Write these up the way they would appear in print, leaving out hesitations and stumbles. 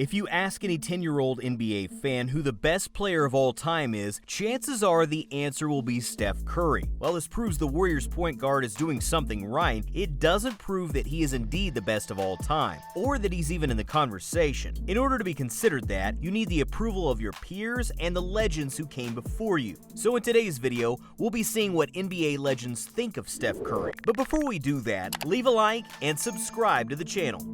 If you ask any 10-year-old NBA fan who the best player of all time is, chances are the answer will be Steph Curry. While this proves the Warriors point guard is doing something right, it doesn't prove that he is indeed the best of all time, or that he's even in the conversation. In order to be considered that, you need the approval of your peers and the legends who came before you. So in today's video, we'll be seeing what NBA legends think of Steph Curry. But before we do that, leave a like and subscribe to the channel.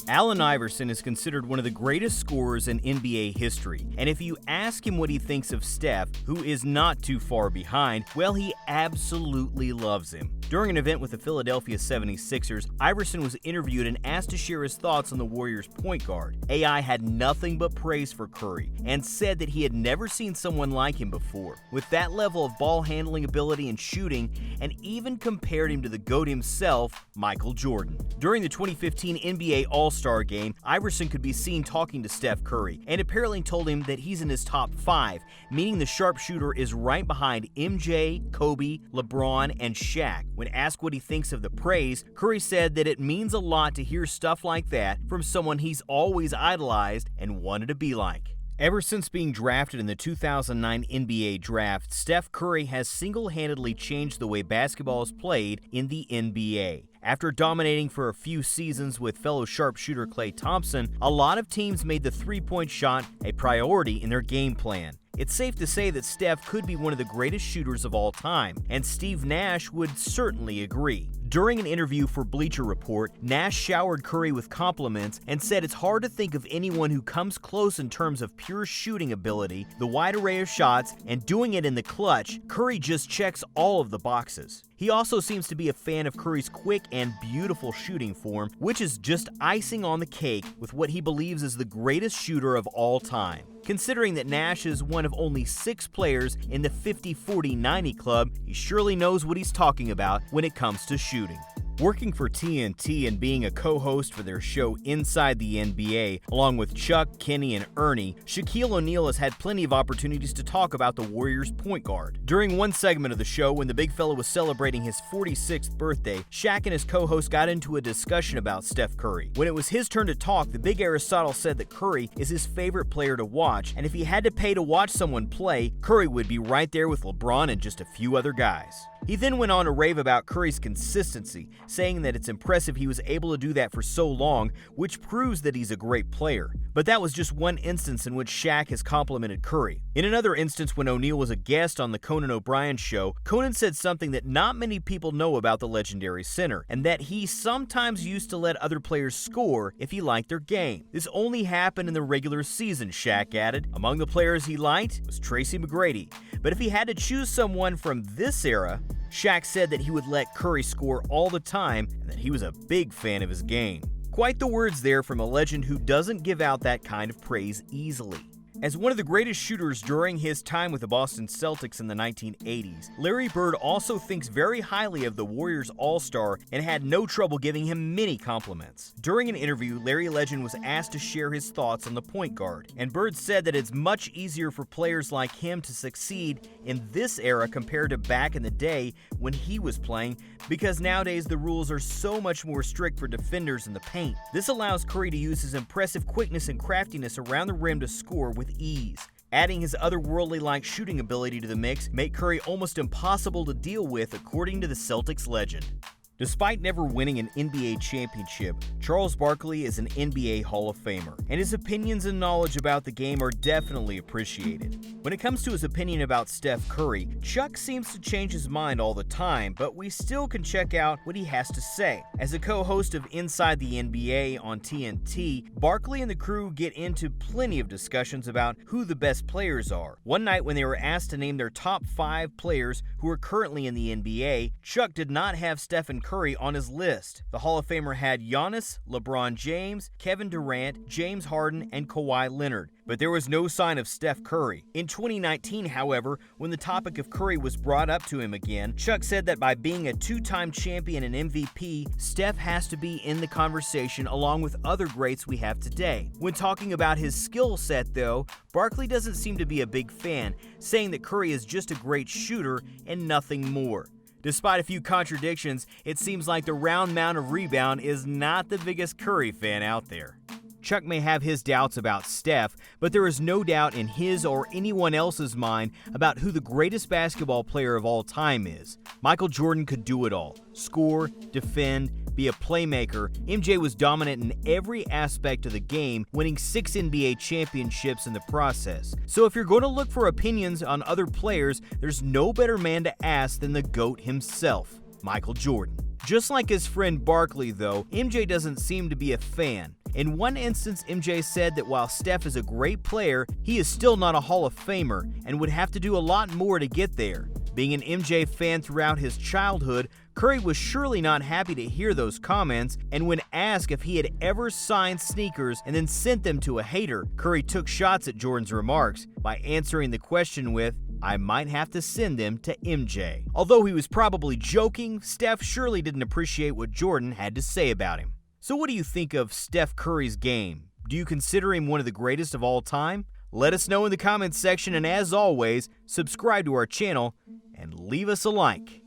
Allen Iverson is considered one of the greatest scorers in NBA history, and if you ask him what he thinks of Steph, who is not too far behind, well, he absolutely loves him. During an event with the Philadelphia 76ers, Iverson was interviewed and asked to share his thoughts on the Warriors' point guard. AI had nothing but praise for Curry and said that he had never seen someone like him before, with that level of ball handling ability and shooting, and even compared him to the GOAT himself, Michael Jordan. During the 2015 NBA All-Star Game, Iverson could be seen talking to Steph Curry and apparently told him that he's in his top 5, meaning the sharpshooter is right behind MJ, Kobe, LeBron, and Shaq. When asked what he thinks of the praise, Curry said that it means a lot to hear stuff like that from someone he's always idolized and wanted to be like. Ever since being drafted in the 2009 NBA Draft, Steph Curry has single-handedly changed the way basketball is played in the NBA. After dominating for a few seasons with fellow sharpshooter Klay Thompson, a lot of teams made the three-point shot a priority in their game plan. It's safe to say that Steph could be one of the greatest shooters of all time, and Steve Nash would certainly agree. During an interview for Bleacher Report, Nash showered Curry with compliments and said it's hard to think of anyone who comes close in terms of pure shooting ability, the wide array of shots, and doing it in the clutch. Curry just checks all of the boxes. He also seems to be a fan of Curry's quick and beautiful shooting form, which is just icing on the cake with what he believes is the greatest shooter of all time. Considering that Nash is one of only 6 players in the 50-40-90 club, he surely knows what he's talking about when it comes to shooting. Working for TNT and being a co-host for their show Inside the NBA, along with Chuck, Kenny, and Ernie, Shaquille O'Neal has had plenty of opportunities to talk about the Warriors' point guard. During one segment of the show, when the big fella was celebrating his 46th birthday, Shaq and his co-host got into a discussion about Steph Curry. When it was his turn to talk, the big Aristotle said that Curry is his favorite player to watch, and if he had to pay to watch someone play, Curry would be right there with LeBron and just a few other guys. He then went on to rave about Curry's consistency, saying that it's impressive he was able to do that for so long, which proves that he's a great player. But that was just one instance in which Shaq has complimented Curry. In another instance, when O'Neal was a guest on the Conan O'Brien show, Conan said something that not many people know about the legendary center, and that he sometimes used to let other players score if he liked their game. This only happened in the regular season, Shaq added. Among the players he liked was Tracy McGrady. But if he had to choose someone from this era, Shaq said that he would let Curry score all the time and that he was a big fan of his game. Quite the words there from a legend who doesn't give out that kind of praise easily. As one of the greatest shooters during his time with the Boston Celtics in the 1980s, Larry Bird also thinks very highly of the Warriors All-Star and had no trouble giving him many compliments. During an interview, Larry Legend was asked to share his thoughts on the point guard, and Bird said that it's much easier for players like him to succeed in this era compared to back in the day when he was playing, because nowadays the rules are so much more strict for defenders in the paint. This allows Curry to use his impressive quickness and craftiness around the rim to score with ease. Adding his otherworldly-like shooting ability to the mix made Curry almost impossible to deal with, according to the Celtics legend. Despite never winning an NBA championship, Charles Barkley is an NBA Hall of Famer, and his opinions and knowledge about the game are definitely appreciated. When it comes to his opinion about Steph Curry, Chuck seems to change his mind all the time, but we still can check out what he has to say. As a co-host of Inside the NBA on TNT, Barkley and the crew get into plenty of discussions about who the best players are. One night when they were asked to name their top 5 players who are currently in the NBA, Chuck did not have Steph and Curry on his list. The Hall of Famer had Giannis, LeBron James, Kevin Durant, James Harden, and Kawhi Leonard. But there was no sign of Steph Curry. In 2019, however, when the topic of Curry was brought up to him again, Chuck said that by being a two-time champion and MVP, Steph has to be in the conversation along with other greats we have today. When talking about his skill set, though, Barkley doesn't seem to be a big fan, saying that Curry is just a great shooter and nothing more. Despite a few contradictions, it seems like the round mound of rebound is not the biggest Curry fan out there. Chuck may have his doubts about Steph, but there is no doubt in his or anyone else's mind about who the greatest basketball player of all time is. Michael Jordan could do it all: score, defend, be a playmaker. MJ was dominant in every aspect of the game, winning 6 NBA championships in the process. So if you're going to look for opinions on other players, there's no better man to ask than the GOAT himself, Michael Jordan. Just like his friend Barkley, though, MJ doesn't seem to be a fan. In one instance, MJ said that while Steph is a great player, he is still not a Hall of Famer and would have to do a lot more to get there. Being an MJ fan throughout his childhood, Curry was surely not happy to hear those comments, and when asked if he had ever signed sneakers and then sent them to a hater, Curry took shots at Jordan's remarks by answering the question with, "I might have to send them to MJ." Although he was probably joking, Steph surely didn't appreciate what Jordan had to say about him. So what do you think of Steph Curry's game? Do you consider him one of the greatest of all time? Let us know in the comments section, and as always, subscribe to our channel and leave us a like.